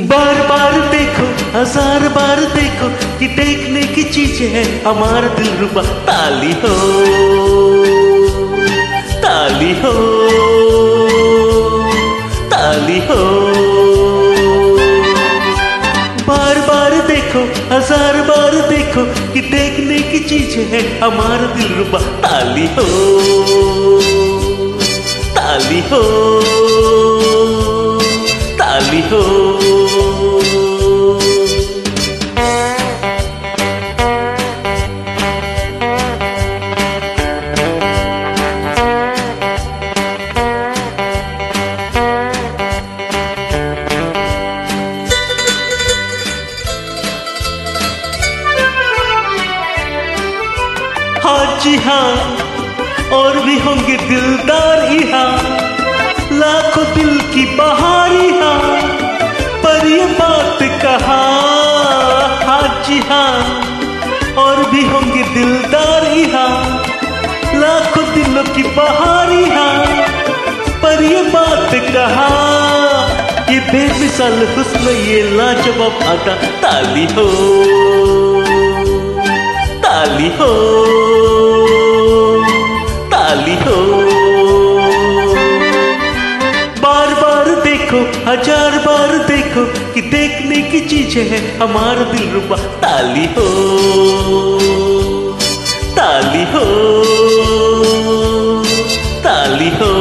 बार बार देखो, हजार बार देखो कि देखने की चीज है हमारा दिलरुबा। ताली हो, ताली हो, ताली हो। बार बार देखो, हजार बार देखो कि देखने की चीज है हमारा दिलरुबा। ताली हो, ताली हो, ताली हो। हाँ जी हाँ, और भी होंगे दिलदार यहाँ, लाखों दिल की बहारी हाँ, पर ये बात कहा। हाँ जी हाँ, और भी होंगे दिलदार यहाँ, लाखों दिलों की बहारी हाँ, पर ये बात कहा। ये बेमिसाल हुस्न, ये लाजवाब अदा। ताली हो, ताली हो, ताली हो। बार बार देखो, हजार बार देखो कि देखने की चीज है हमारा दिलरुबा। ताली हो, ताली हो, ताली हो।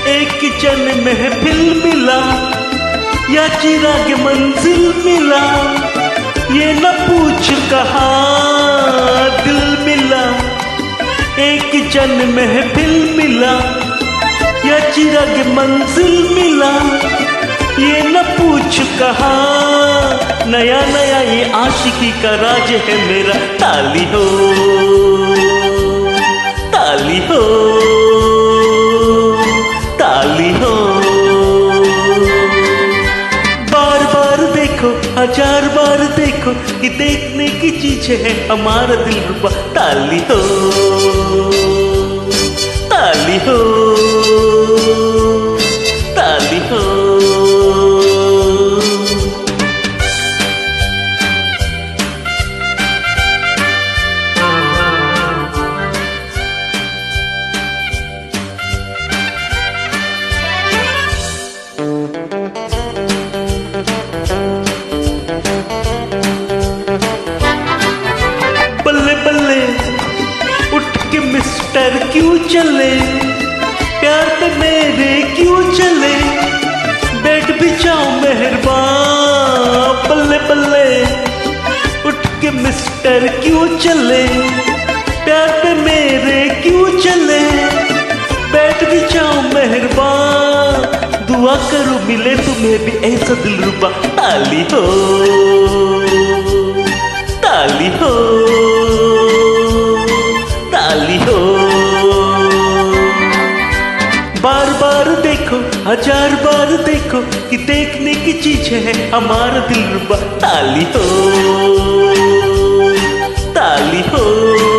एक किचन महफिल मिला या चिराग मंजिल मिला, ये न पूछ कहा दिल मिला। एक किचन महफिल मिला या चिराग मंजिल मिला, ये न पूछ कहा। नया नया ये आशिकी का राज है मेरा। ताली हो, ताली हो, ताली हो। बार बार देखो, हजार बार देखो कि देखने की चीज है हमारा दिलरुबा। ताली हो, ताली हो, ताली हो। मिस्टर क्यों चले, प्यार पे मेरे क्यों चले, बैठ बिछाओ मेहरबान। बल्ले बल्ले उठ के मिस्टर क्यों चले, प्यार पे मेरे क्यों चले, बैठ बिछाओ मेहरबान। दुआ करो मिले तुम्हें भी ऐसा दिलरुबा। ताली हो, ताली हो, ताली हो। बार बार देखो, हजार बार देखो कि देखने की चीज है हमारा दिलरुबा। ताली हो, ताली हो।